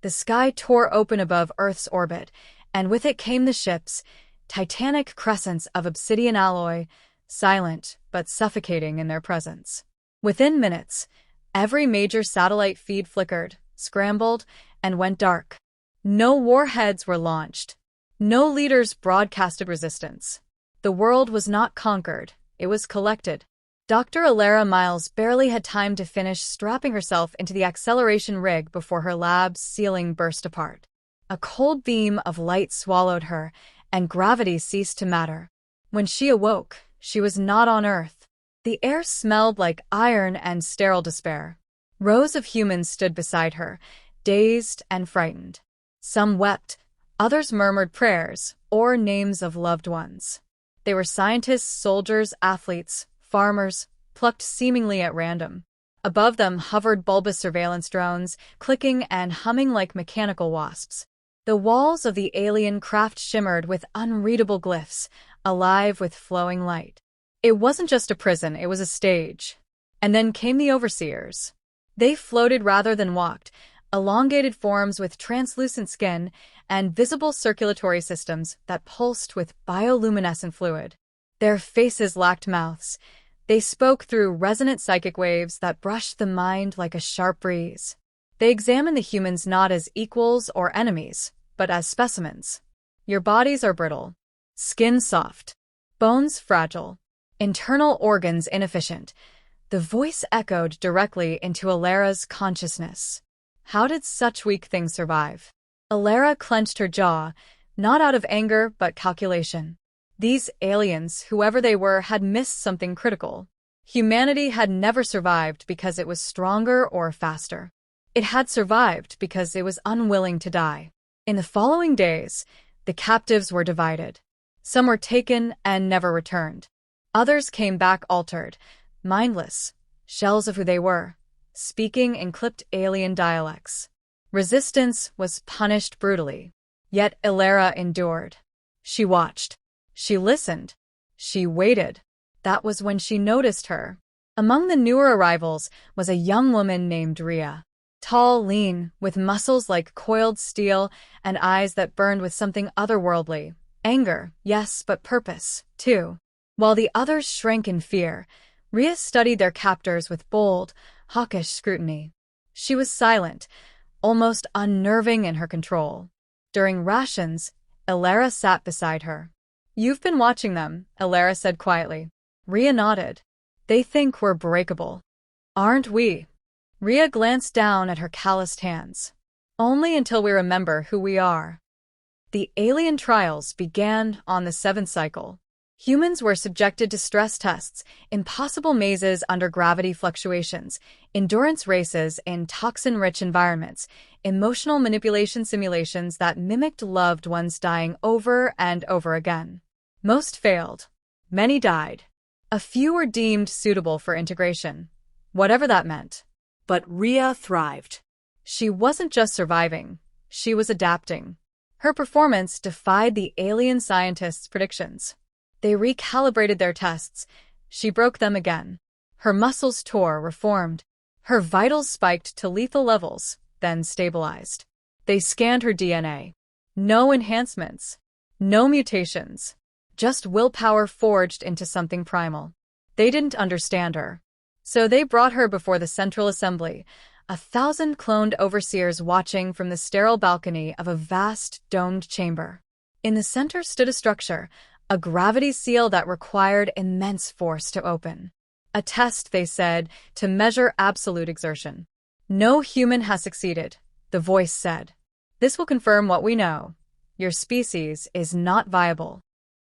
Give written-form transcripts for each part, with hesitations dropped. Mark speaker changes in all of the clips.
Speaker 1: The sky tore open above Earth's orbit, and with it came the ships, titanic crescents of obsidian alloy, silent but suffocating in their presence. Within minutes, every major satellite feed flickered, scrambled, and went dark. No warheads were launched. No leaders broadcasted resistance. The world was not conquered, it was collected. Dr. Alara Miles barely had time to finish strapping herself into the acceleration rig before her lab's ceiling burst apart. A cold beam of light swallowed her, and gravity ceased to matter. When she awoke, she was not on Earth. The air smelled like iron and sterile despair. Rows of humans stood beside her, dazed and frightened. Some wept, others murmured prayers or names of loved ones. They were scientists, soldiers, athletes, farmers, plucked seemingly at random. Above them hovered bulbous surveillance drones, clicking and humming like mechanical wasps. The walls of the alien craft shimmered with unreadable glyphs, alive with flowing light. It wasn't just a prison, it was a stage. And then came the overseers. They floated rather than walked, elongated forms with translucent skin and visible circulatory systems that pulsed with bioluminescent fluid. Their faces lacked mouths. They spoke through resonant psychic waves that brushed the mind like a sharp breeze. They examined the humans not as equals or enemies, but as specimens. Your bodies are brittle, skin soft, bones fragile, internal organs inefficient. The voice echoed directly into Alara's consciousness. How did such weak things survive? Alara clenched her jaw, not out of anger but calculation. These aliens, whoever they were, had missed something critical. Humanity had never survived because it was stronger or faster. It had survived because it was unwilling to die. In the following days, the captives were divided. Some were taken and never returned. Others came back altered, mindless, shells of who they were, speaking in clipped alien dialects. Resistance was punished brutally. Yet Alara endured. She watched. She listened. She waited. That was when she noticed her. Among the newer arrivals was a young woman named Rhea. Tall, lean, with muscles like coiled steel and eyes that burned with something otherworldly. Anger, yes, but purpose, too. While the others shrank in fear, Rhea studied their captors with bold, hawkish scrutiny. She was silent, almost unnerving in her control. During rations, Alara sat beside her. "You've been watching them," Alara said quietly. Rhea nodded. "They think we're breakable. Aren't we?" Rhea glanced down at her calloused hands. "Only until we remember who we are." The alien trials began on the 7th cycle. Humans were subjected to stress tests, impossible mazes under gravity fluctuations, endurance races in toxin-rich environments, emotional manipulation simulations that mimicked loved ones dying over and over again. Most failed. Many died. A few were deemed suitable for integration, whatever that meant. But Rhea thrived. She wasn't just surviving, she was adapting. Her performance defied the alien scientists' predictions. They recalibrated their tests. She broke them again. Her muscles tore, reformed. Her vitals spiked to lethal levels, then stabilized. They scanned her DNA. No enhancements. No mutations. Just willpower forged into something primal. They didn't understand her. So they brought her before the Central Assembly, 1,000 cloned overseers watching from the sterile balcony of a vast, domed chamber. In the center stood a structure, a gravity seal that required immense force to open. A test, they said, to measure absolute exertion. "No human has succeeded," the voice said. "This will confirm what we know. Your species is not viable."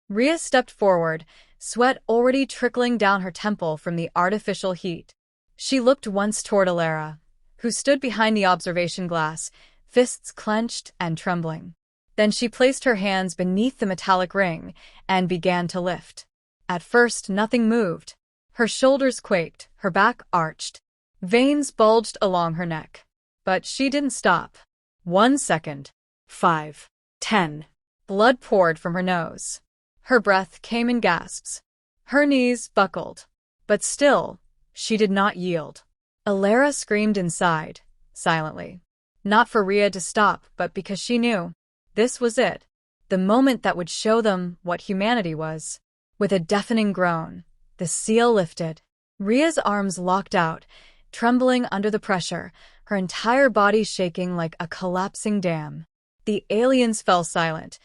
Speaker 1: Rhea stepped forward, sweat already trickling down her temple from the artificial heat. She looked once toward Alara, who stood behind the observation glass, fists clenched and trembling. Then she placed her hands beneath the metallic ring and began to lift. At first, nothing moved. Her shoulders quaked, her back arched. Veins bulged along her neck. But she didn't stop. 1 second. 5. 10. Blood poured from her nose. Her breath came in gasps. Her knees buckled. But still, she did not yield. Alara screamed inside, silently. Not for Rhea to stop, but because she knew. This was it. The moment that would show them what humanity was. With a deafening groan, the seal lifted. Rhea's arms locked out, trembling under the pressure, her entire body shaking like a collapsing dam. The aliens fell silent,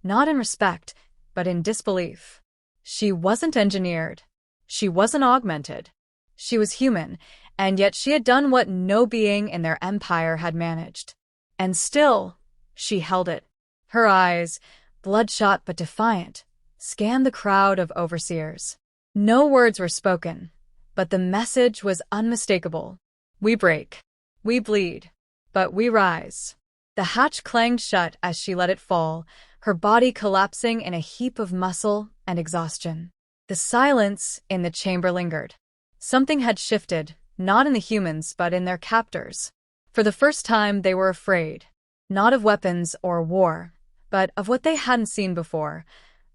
Speaker 1: not in respect, but in disbelief. She wasn't engineered. She wasn't augmented. She was human, and yet she had done what no being in their empire had managed. And still, she held it. Her eyes, bloodshot but defiant, scanned the crowd of overseers. No words were spoken, but the message was unmistakable. We break. We bleed. But we rise. The hatch clanged shut as she let it fall, her body collapsing in a heap of muscle and exhaustion. The silence in the chamber lingered. Something had shifted, not in the humans but in their captors. For the first time they were afraid. Not of weapons or war, but of what they hadn't seen before,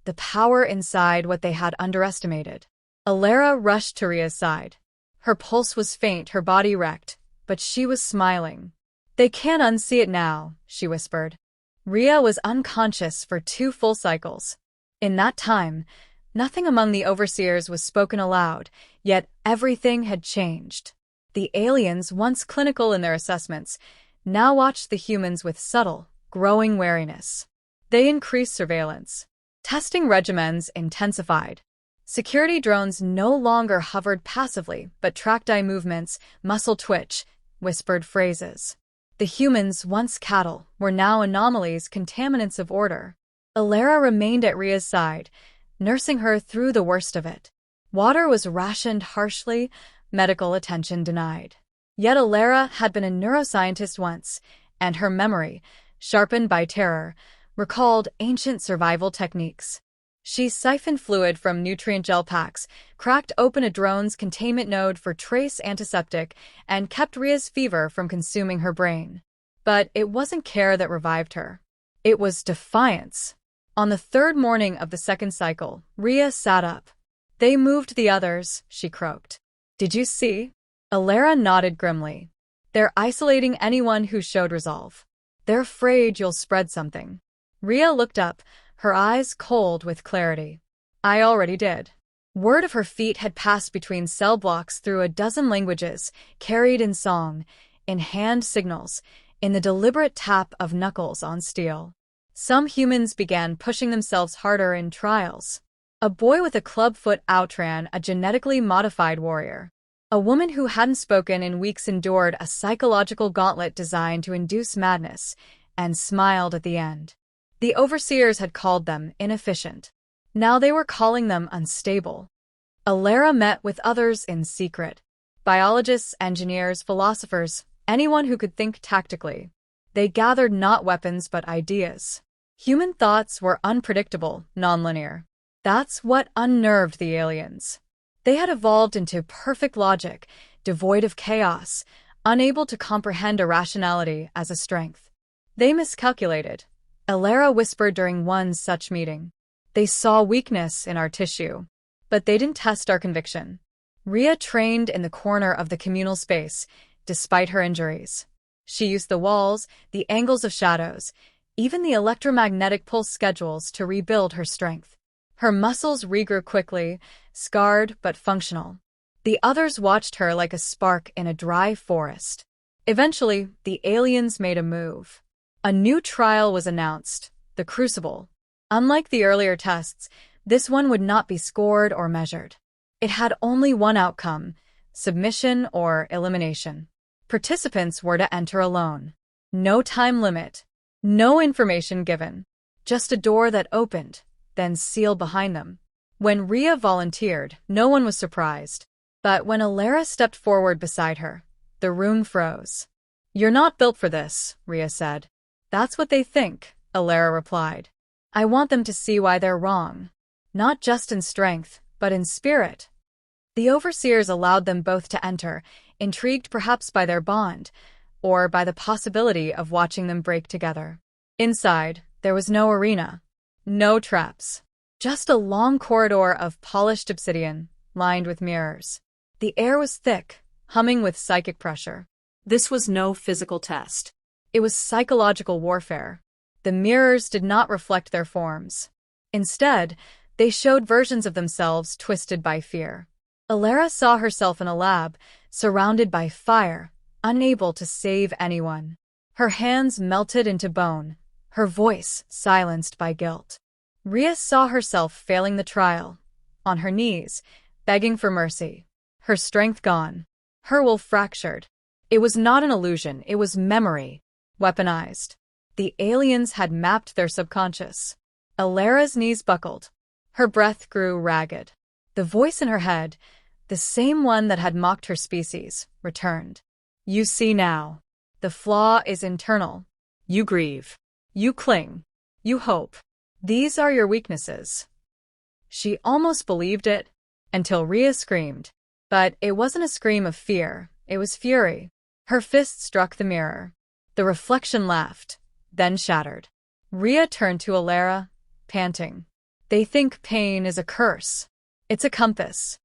Speaker 1: the power inside what they had underestimated. Alara rushed to Rhea's side. Her pulse was faint, her body wrecked, but she was smiling. They can't unsee it now, she whispered. Rhea was unconscious for 2 full cycles. In that time, nothing among the overseers was spoken aloud, yet everything had changed. The aliens, once clinical in their assessments, now watched the humans with subtle, growing wariness. They increased surveillance. Testing regimens intensified. Security drones no longer hovered passively, but tracked eye movements, muscle twitch, whispered phrases. The humans, once cattle, were now anomalies, contaminants of order. Alara remained at Rhea's side, nursing her through the worst of it. Water was rationed harshly, medical attention denied. Yet Alara had been a neuroscientist once, and her memory, sharpened by terror, recalled ancient survival techniques. She siphoned fluid from nutrient gel packs, cracked open a drone's containment node for trace antiseptic, and kept Rhea's fever from consuming her brain. But it wasn't care that revived her. It was defiance. On the 3rd morning of the 2nd cycle, Rhea sat up. They moved the others, she croaked. Did you see? Alara nodded grimly. They're isolating anyone who showed resolve. They're afraid you'll spread something. Rhea looked up, her eyes cold with clarity. I already did. Word of her feat had passed between cell blocks through a dozen languages, carried in song, in hand signals, in the deliberate tap of knuckles on steel. Some humans began pushing themselves harder in trials. A boy with a clubfoot outran a genetically modified warrior. A woman who hadn't spoken in weeks endured a psychological gauntlet designed to induce madness, and smiled at the end. The overseers had called them inefficient. Now they were calling them unstable. Alara met with others in secret. Biologists, engineers, philosophers, anyone who could think tactically. They gathered not weapons but ideas. Human thoughts were unpredictable, nonlinear. That's what unnerved the aliens. They had evolved into perfect logic, devoid of chaos, unable to comprehend irrationality as a strength. They miscalculated. Alara whispered during one such meeting. They saw weakness in our tissue, but they didn't test our conviction. Rhea trained in the corner of the communal space, despite her injuries. She used the walls, the angles of shadows, even the electromagnetic pulse schedules to rebuild her strength. Her muscles regrew quickly, scarred but functional. The others watched her like a spark in a dry forest. Eventually, the aliens made a move. A new trial was announced, the Crucible. Unlike the earlier tests, this one would not be scored or measured. It had only one outcome, submission or elimination. Participants were to enter alone. No time limit. No information given. Just a door that opened, then sealed behind them. When Rhea volunteered, no one was surprised. But when Alara stepped forward beside her, the room froze. You're not built for this, Rhea said. That's what they think, Alara replied. I want them to see why they're wrong. Not just in strength, but in spirit. The overseers allowed them both to enter, intrigued perhaps by their bond, or by the possibility of watching them break together. Inside, there was no arena. No traps. Just a long corridor of polished obsidian, lined with mirrors. The air was thick, humming with psychic pressure. This was no physical test. It was psychological warfare. The mirrors did not reflect their forms. Instead, they showed versions of themselves twisted by fear. Alara saw herself in a lab, surrounded by fire, unable to save anyone. Her hands melted into bone, her voice silenced by guilt. Rhea saw herself failing the trial, on her knees, begging for mercy. Her strength gone. Her will fractured. It was not an illusion, it was memory, weaponized. The aliens had mapped their subconscious. Alara's knees buckled. Her breath grew ragged. The voice in her head, the same one that had mocked her species, returned. You see now. The flaw is internal. You grieve. You cling. You hope. These are your weaknesses. She almost believed it, until Rhea screamed. But it wasn't a scream of fear, it was fury. Her fist struck the mirror. The reflection laughed, then shattered. Rhea turned to Alara, panting. They think pain is a curse. It's a compass.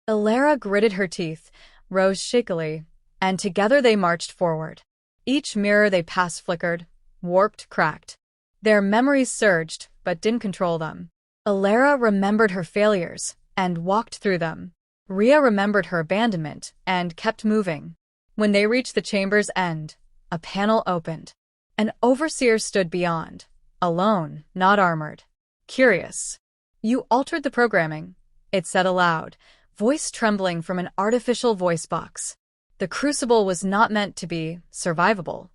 Speaker 1: Alara gritted her teeth, rose shakily, and together they marched forward. Each mirror they passed flickered, warped, cracked. Their memories surged, but didn't control them. Alara remembered her failures, and walked through them. Rhea remembered her abandonment, and kept moving. When they reached the chamber's end, a panel opened. An overseer stood beyond, alone, not armored. Curious. You altered the programming, it said aloud, voice trembling from an artificial voice box. The crucible was not meant to be survivable.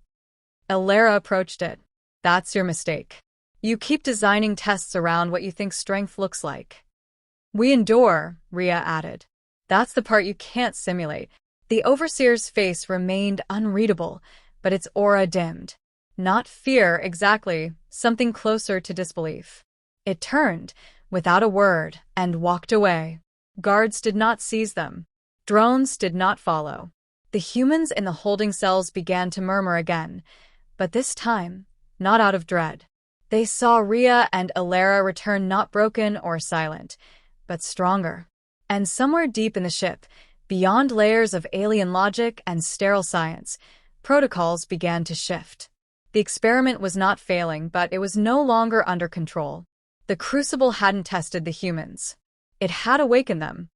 Speaker 1: Alara approached it. That's your mistake. You keep designing tests around what you think strength looks like. We endure, Rhea added. That's the part you can't simulate. The overseer's face remained unreadable, but its aura dimmed. Not fear exactly, something closer to disbelief. It turned, without a word, and walked away. Guards did not seize them. Drones did not follow. The humans in the holding cells began to murmur again, but this time, not out of dread. They saw Rhea and Alara return not broken or silent, but stronger. And somewhere deep in the ship, beyond layers of alien logic and sterile science, protocols began to shift. The experiment was not failing, but it was no longer under control. The crucible hadn't tested the humans. It had awakened them.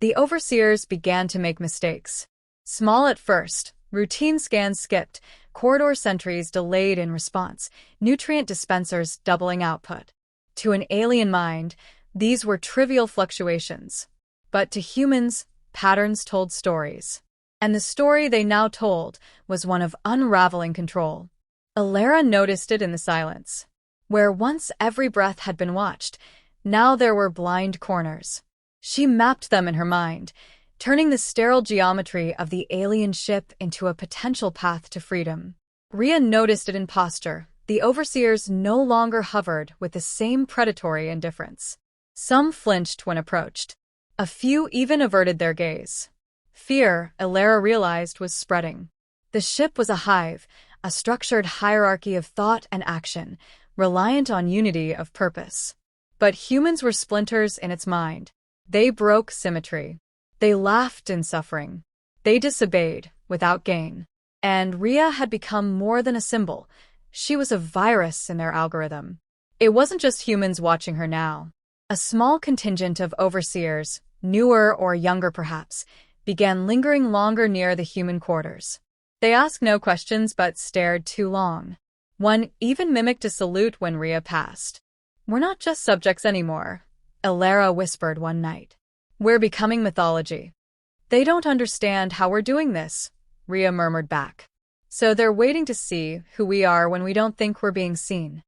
Speaker 1: The overseers began to make mistakes. Small at first, routine scans skipped, corridor sentries delayed in response, nutrient dispensers doubling output. To an alien mind, these were trivial fluctuations. But to humans, patterns told stories. And the story they now told was one of unraveling control. Alara noticed it in the silence. Where once every breath had been watched, now there were blind corners. She mapped them in her mind, turning the sterile geometry of the alien ship into a potential path to freedom. Rhea noticed it in posture. The overseers no longer hovered with the same predatory indifference. Some flinched when approached. A few even averted their gaze. Fear, Alara realized, was spreading. The ship was a hive, a structured hierarchy of thought and action, reliant on unity of purpose. But humans were splinters in its mind. They broke symmetry. They laughed in suffering. They disobeyed, without gain. And Rhea had become more than a symbol. She was a virus in their algorithm. It wasn't just humans watching her now. A small contingent of overseers, newer or younger perhaps, began lingering longer near the human quarters. They asked no questions but stared too long. One even mimicked a salute when Rhea passed. We're not just subjects anymore, Alara whispered one night. We're becoming mythology. They don't understand how we're doing this, Rhea murmured back. So they're waiting to see who we are when we don't think we're being seen.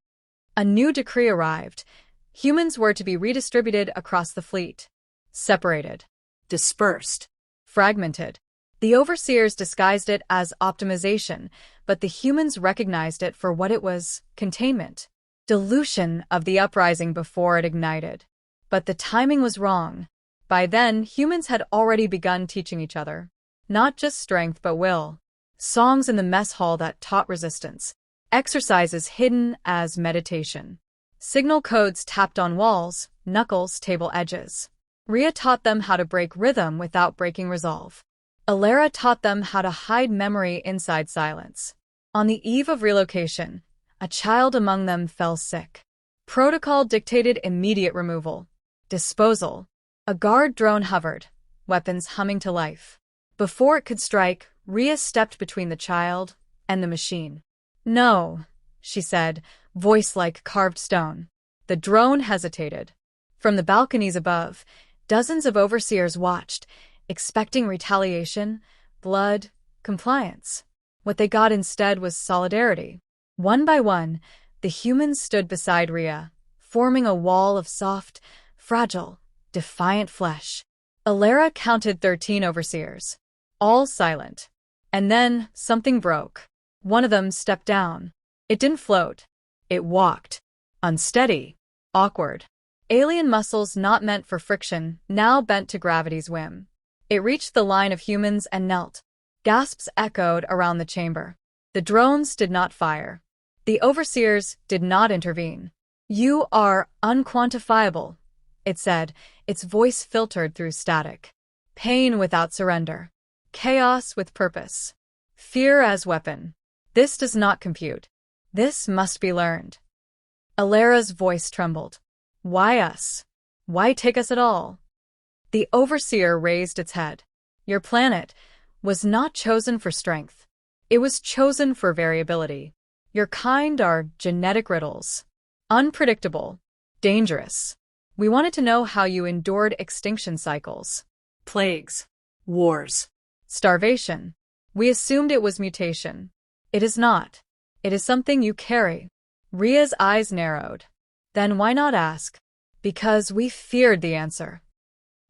Speaker 1: A new decree arrived. Humans were to be redistributed across the fleet. Separated. Dispersed. Fragmented. The overseers disguised it as optimization, but the humans recognized it for what it was: containment. Dilution of the uprising before it ignited. But the timing was wrong. By then, humans had already begun teaching each other. Not just strength but will. Songs in the mess hall that taught resistance. Exercises hidden as meditation. Signal codes tapped on walls, knuckles, table edges. Rhea taught them how to break rhythm without breaking resolve. Alara taught them how to hide memory inside silence. On the eve of relocation, a child among them fell sick. Protocol dictated immediate removal. Disposal. A guard drone hovered, weapons humming to life. Before it could strike, Rhea stepped between the child and the machine. "No," she said, voice like carved stone. The drone hesitated. From the balconies above, dozens of overseers watched, expecting retaliation, blood, compliance. What they got instead was solidarity. One by one, the humans stood beside Rhea, forming a wall of soft, fragile, defiant flesh. Alara counted 13 overseers, all silent. And then something broke. One of them stepped down. It didn't float. It walked. Unsteady. Awkward. Alien muscles not meant for friction, now bent to gravity's whim. It reached the line of humans and knelt. Gasps echoed around the chamber. The drones did not fire. The overseers did not intervene. "You are unquantifiable," it said, its voice filtered through static. "Pain without surrender. Chaos with purpose. Fear as weapon. This does not compute. This must be learned." Alara's voice trembled. "Why us? Why take us at all?" The overseer raised its head. "Your planet was not chosen for strength. It was chosen for variability. Your kind are genetic riddles. Unpredictable. Dangerous. We wanted to know how you endured extinction cycles. Plagues. Wars. Starvation. We assumed it was mutation. It is not. It is something you carry." Rhea's eyes narrowed. "Then why not ask?" "Because we feared the answer."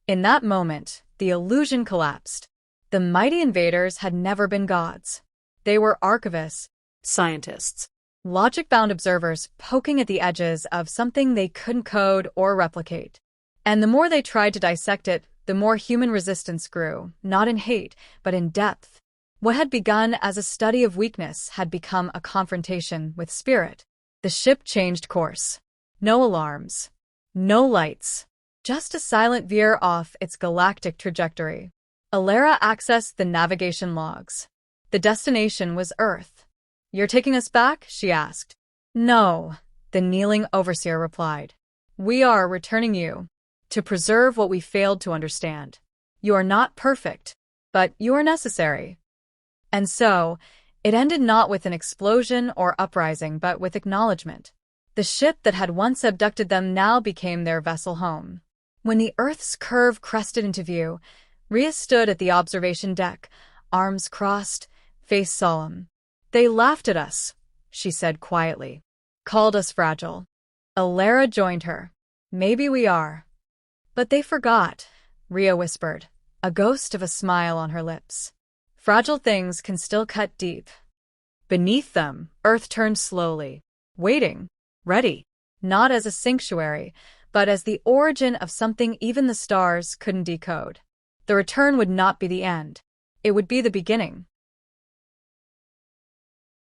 Speaker 1: In that moment, the illusion collapsed. The mighty invaders had never been gods. They were archivists, scientists, logic-bound observers poking at the edges of something they couldn't code or replicate. And the more they tried to dissect it, the more human resistance grew, not in hate, but in depth. What had begun as a study of weakness had become a confrontation with spirit. The ship changed course. No alarms. No lights. Just a silent veer off its galactic trajectory. Alara accessed the navigation logs. The destination was Earth. "You're taking us back?" she asked. "No," the kneeling overseer replied. "We are returning you to preserve what we failed to understand. You are not perfect, but you are necessary." And so, it ended not with an explosion or uprising but with acknowledgement. The ship that had once abducted them now became their vessel home. When the Earth's curve crested into view, Rhea stood at the observation deck, arms crossed, face solemn. "They laughed at us," she said quietly. "Called us fragile." Alara joined her. "Maybe we are." "But they forgot," Rhea whispered, a ghost of a smile on her lips. "Fragile things can still cut deep." Beneath them, Earth turned slowly, waiting, ready, not as a sanctuary, but as the origin of something even the stars couldn't decode. The return would not be the end. It would be the beginning.